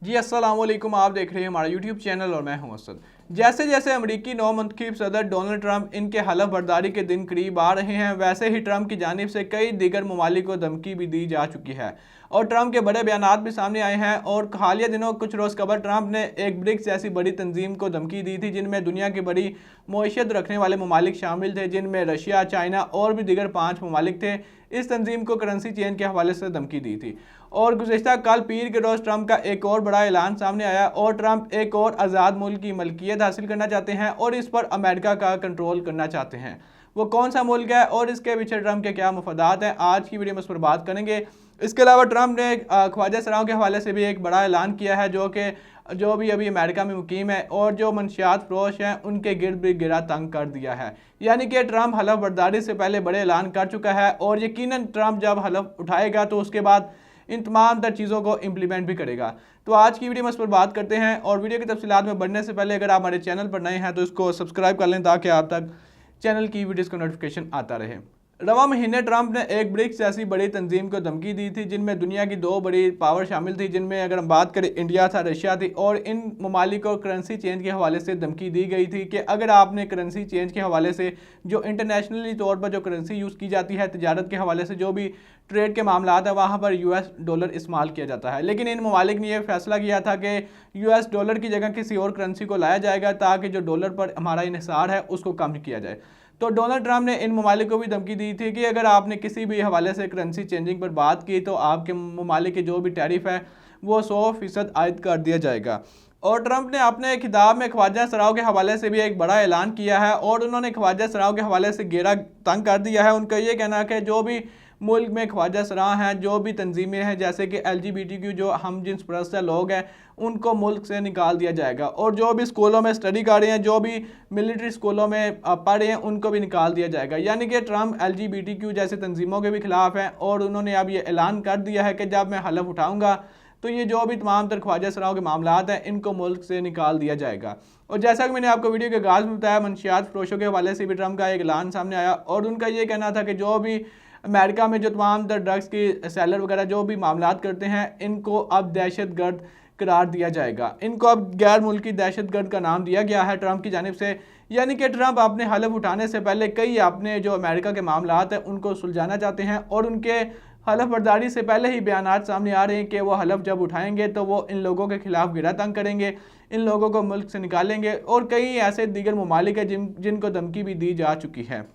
जी अस्सलाम वालेकुम। आप देख रहे हैं हमारा यूट्यूब चैनल और मैं हूं असद। जैसे जैसे अमेरिकी नौ मंतखब सदर डोनाल्ड ट्रंप इनके हलफ बर्दारी के दिन करीब आ रहे हैं, वैसे ही ट्रंप की जानिब से कई दीगर ममालिक को धमकी भी दी जा चुकी है और ट्रंप के बड़े बयानात भी सामने आए हैं। और हालिया दिनों कुछ रोज़ कबल ट्रंप ने एक ब्रिक्स जैसी बड़ी तंजीम को धमकी दी थी, जिनमें दुनिया की बड़ी मईशत रखने वाले ममालिक शामिल थे, जिनमें रशिया, चाइना और भी दीगर 5 ममालिक थे। इस तंजीम को करेंसी चेंज के हवाले से धमकी दी थी और गुज़िश्ता कल पीर के रोज़ ट्रंप का एक और बड़ा ऐलान सामने आया और ट्रंप एक और आज़ाद मुल्क की मलकियत हासिल करना चाहते हैं और इस पर अमेरिका का कंट्रोल करना चाहते हैं। वो कौन सा मुल्क है और इसके पीछे ट्रंप के क्या मफादात हैं, आज की वीडियो में उस पर बात करेंगे। इसके अलावा ट्रंप ने ख्वाजा सराओं के हवाले से भी एक बड़ा ऐलान किया है, जो भी अभी अमेरिका में मुकीम है और जो मनशियात फरोश हैं उनके गिर्द भी गिरा तंग कर दिया है। यानी कि ट्रंप हलफ बर्दारी से पहले बड़े ऐलान कर चुका है और यकीनन ट्रंप जब हलफ उठाएगा तो उसके बाद इन तमाम तर चीज़ों को इम्प्लीमेंट भी करेगा। तो आज की वीडियो में इस पर बात करते हैं और वीडियो की तफसीलात में बढ़ने से पहले अगर आप हमारे चैनल पर नए हैं तो इसको सब्सक्राइब कर लें ताकि आप तक चैनल की वीडियोज़ का नोटिफिकेशन आता रहे। रवा महीने ट्रंप ने एक ब्रिक्स जैसी बड़ी तंजीम को धमकी दी थी, जिनमें दुनिया की 2 बड़ी पावर शामिल थी, जिनमें अगर हम बात करें इंडिया था, रशिया थी। और इन ममालिक को करेंसी चेंज के हवाले से धमकी दी गई थी कि अगर आपने करेंसी चेंज के हवाले से जो इंटरनेशनली तौर पर जो करेंसी यूज़ की जाती है, तजारत के हवाले से जो भी ट्रेड के मामला है, वहाँ पर US डॉलर इस्तेमाल किया जाता है। लेकिन इन ममालिक ने यह फैसला किया था कि US डॉलर की जगह किसी और करेंसी को लाया जाएगा ताकि जो डॉलर पर हमारा इन्हिसार है उसको कम किया जाए। तो डोनाल्ड ट्रंप ने इन ममालिक को भी धमकी दी थी कि अगर आपने किसी भी हवाले से करेंसी चेंजिंग पर बात की तो आपके ममालिक के जो भी टैरिफ है वो 100% आयद कर दिया जाएगा। और ट्रंप ने अपने खिताब में ख्वाजा सराओं के हवाले से भी एक बड़ा ऐलान किया है और उन्होंने ख्वाजा सराओं के हवाले से घेरा तंग कर दिया है। उनका ये कहना है कि जो भी मुल्क में ख्वाजा सरा हैं, जो भी तंजीमें हैं जैसे कि LGBTQ जो हम जिन्स परस्त लोग हैं, उनको मुल्क से निकाल दिया जाएगा और जो भी स्कूलों में स्टडी कर रहे हैं, जो भी मिलिट्री स्कूलों में पढ़ रहे हैं, उनको भी निकाल दिया जाएगा। यानी कि ट्रंप LGBTQ जैसे तंजीमों के भी खिलाफ हैं और उन्होंने अब ये ऐलान कर दिया है कि जब मैं हलफ उठाऊँगा तो ये जो भी तमाम तर ख्वाजा सराओं के मामलात हैं इनको मुल्क से निकाल दिया जाएगा। और जैसा कि मैंने आपको वीडियो के आगाज़ में बताया, मनशियात फरोशों के हवाले से भी ट्रंप का एक ऐलान सामने आया और उनका ये कहना था कि जो भी अमेरिका में जो तमाम तर ड्रग्स की सेलर वगैरह जो भी मामलात करते हैं, इनको अब दहशतगर्द करार दिया जाएगा। इनको अब गैर मुल्की दहशतगर्द का नाम दिया गया है ट्रंप की जानिब से। यानी कि ट्रंप अपने हलफ उठाने से पहले कई अपने जो अमेरिका के मामलात हैं उनको सुलझाना चाहते हैं और उनके हलफ बर्दारी से पहले ही बयानात सामने आ रहे हैं कि वो हलफ जब उठाएंगे तो वो इन लोगों के खिलाफ गिरा तंग करेंगे, इन लोगों को मुल्क से निकालेंगे और कई ऐसे दीगर ममालिक हैं जिनको धमकी भी दी जा चुकी है।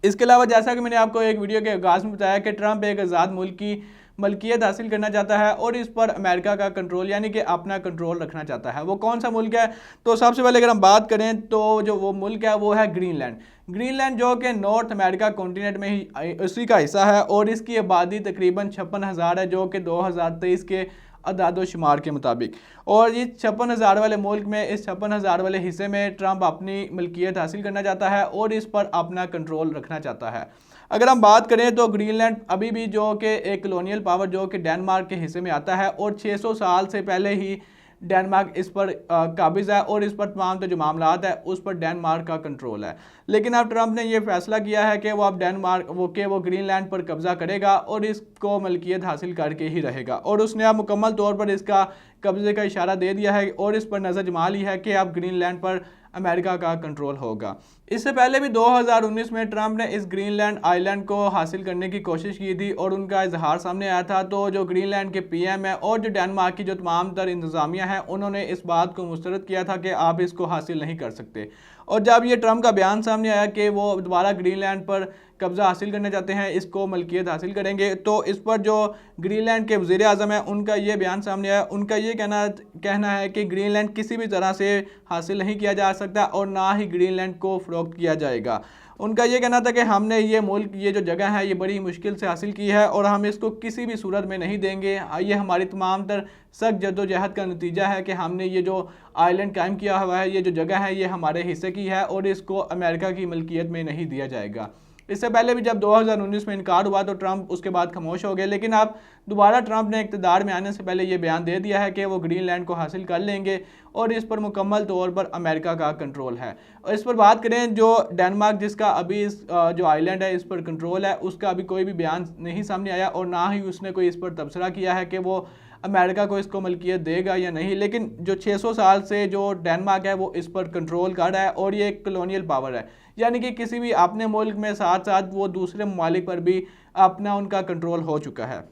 इसके अलावा जैसा कि मैंने आपको एक वीडियो के आगाज़ में बताया कि ट्रंप एक आज़ाद मुल्क की मलकियत हासिल करना चाहता है और इस पर अमेरिका का कंट्रोल यानी कि अपना कंट्रोल रखना चाहता है। वो कौन सा मुल्क है? तो सबसे पहले अगर हम बात करें तो जो वो मुल्क है वो है ग्रीनलैंड। ग्रीनलैंड जो कि नॉर्थ अमेरिका कॉन्टिनेंट में ही उसी का हिस्सा है और इसकी आबादी तकरीबन 56,000 है, जो कि 2023 के अदादो शुमार के मुताबिक। और ये 56,000 वाले मुल्क में, इस 56,000 वाले हिस्से में ट्रंप अपनी मलकियत हासिल करना चाहता है और इस पर अपना कंट्रोल रखना चाहता है। अगर हम बात करें तो ग्रीनलैंड अभी भी जो कि एक कॉलोनियल पावर जो कि डेनमार्क के हिस्से में आता है और 600 साल से पहले ही डेनमार्क इस पर काबिज है और इस पर तमाम जो मामलात है उस पर डेनमार्क का कंट्रोल है। लेकिन अब ट्रंप ने यह फैसला किया है कि वो अब वो ग्रीनलैंड पर कब्जा करेगा और इसको मलकियत हासिल करके ही रहेगा और उसने अब मुकम्मल तौर पर इसका कब्जे का इशारा दे दिया है और इस पर नज़र जमा ली है कि अब ग्रीनलैंड पर अमेरिका का कंट्रोल होगा। इससे पहले भी 2019 में ट्रंप ने इस ग्रीनलैंड आइलैंड को हासिल करने की कोशिश की थी और उनका इजहार सामने आया था। तो जो ग्रीनलैंड के PM है और जो डेनमार्क की जो तमाम तर इंतजामिया है, उन्होंने इस बात को मुस्तरद किया था कि आप इसको हासिल नहीं कर सकते। और जब ये ट्रंप का बयान सामने आया कि वो दोबारा ग्रीनलैंड पर कब्जा हासिल करना चाहते हैं, इसको मलकियत हासिल करेंगे, तो इस पर जो ग्रीनलैंड के वज़ीर आज़म है उनका ये बयान सामने आया। उनका ये कहना है कि ग्रीनलैंड किसी भी तरह से हासिल नहीं किया जा सकता और ना ही ग्रीनलैंड को फ़रोख्त किया जाएगा। उनका ये कहना था कि हमने ये मुल्क, ये जो जगह है, ये बड़ी मुश्किल से हासिल की है और हम इसको किसी भी सूरत में नहीं देंगे। ये हमारी तमाम तर सख्त जद्दोजहद का नतीजा है कि हमने ये जो आइलैंड कायम किया हुआ है, ये जो जगह है, ये हमारे हिस्से की है और इसको अमेरिका की मलकियत में नहीं दिया जाएगा। इससे पहले भी जब 2019 में इनकार हुआ तो ट्रंप उसके बाद खामोश हो गए, लेकिन अब दोबारा ट्रंप ने इक़्तिदार में आने से पहले ये बयान दे दिया है कि वो ग्रीनलैंड को हासिल कर लेंगे और इस पर मुकम्मल तौर पर अमेरिका का कंट्रोल है। और इस पर बात करें, जो डेनमार्क जिसका अभी इस जो आइलैंड है इस पर कंट्रोल है, उसका अभी कोई भी बयान नहीं सामने आया और ना ही उसने कोई इस पर तबसरा किया है कि वो अमेरिका को इसको मलकियत देगा या नहीं, लेकिन जो 600 साल से जो डेनमार्क है वो इस पर कंट्रोल कर रहा है और ये एक कॉलोनियल पावर है, यानी कि किसी भी अपने मुल्क में साथ साथ वो दूसरे ममालिक पर भी अपना उनका कंट्रोल हो चुका है।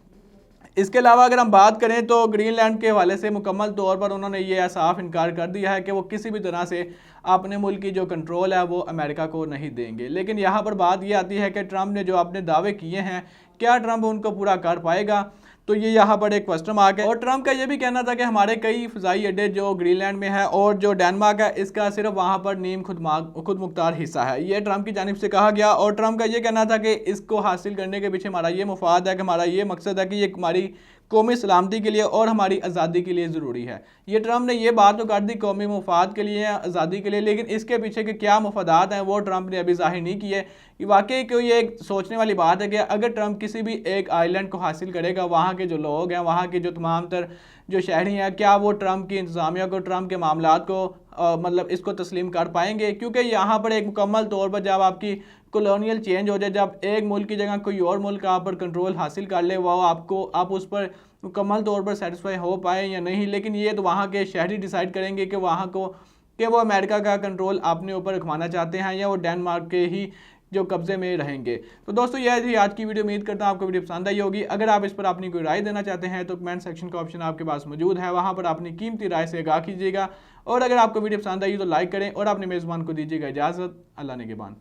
इसके अलावा अगर हम बात करें तो ग्रीनलैंड के हवाले से मुकम्मल तौर पर उन्होंने ये साफ इनकार कर दिया है कि वो किसी भी तरह से अपने मुल्क की जो कंट्रोल है वो अमेरिका को नहीं देंगे। लेकिन यहाँ पर बात ये आती है कि ट्रंप ने जो अपने दावे किए हैं, क्या ट्रंप उनको पूरा कर पाएगा? तो ये यहाँ पर एक क्वेश्चन मार्क है। और ट्रंप का ये भी कहना था कि हमारे कई फ़िज़ाई अड्डे जो ग्रीनलैंड में है और जो डेनमार्क है इसका सिर्फ वहाँ पर नीम खुद मुख्तार हिस्सा है, ये ट्रंप की जानिब से कहा गया। और ट्रंप का ये कहना था कि इसको हासिल करने के पीछे हमारा ये मुफाद है कि हमारा ये मकसद है कि ये हमारी कौमी सलामती के लिए और हमारी आज़ादी के लिए ज़रूरी है। ये ट्रंप ने ये बात तो कर दी कौमी मुफाद के लिए, आज़ादी के लिए, लेकिन इसके पीछे के क्या मुफादात हैं वो ट्रंप ने अभी जाहिर नहीं किए। वाकई को ये एक सोचने वाली बात है कि अगर ट्रंप किसी भी एक आइलैंड को हासिल करेगा, वहाँ के जो लोग हैं, वहाँ के जो तमाम तर जो शहरी हैं, क्या वो ट्रंप की इंतज़ामिया को, ट्रंप के मामलात को मतलब इसको तस्लीम कर पाएंगे? क्योंकि यहाँ पर एक मुकम्मल तौर पर जब आपकी कॉलोनियल चेंज हो जाए, जब एक मुल्क की जगह कोई और मुल्क आप पर कंट्रोल हासिल कर ले, वो आप उस पर मुकम्मल तौर पर सेटिस्फाई हो पाए या नहीं, लेकिन ये तो वहाँ के शहरी डिसाइड करेंगे कि वो अमेरिका का कंट्रोल अपने ऊपर रखवाना चाहते हैं या वो डेनमार्क के ही जो कब्जे में रहेंगे। तो दोस्तों यह थी आज की वीडियो। उम्मीद करता हूँ आपको वीडियो पसंद आई होगी। अगर आप इस पर अपनी कोई राय देना चाहते हैं तो कमेंट सेक्शन का ऑप्शन आपके पास मौजूद है, वहाँ पर अपनी कीमती राय से आगाह कीजिएगा। और अगर आपको वीडियो पसंद आई तो लाइक करें और अपने मेज़बान को दीजिएगा इजाज़त। अल्लाह ने के बाद।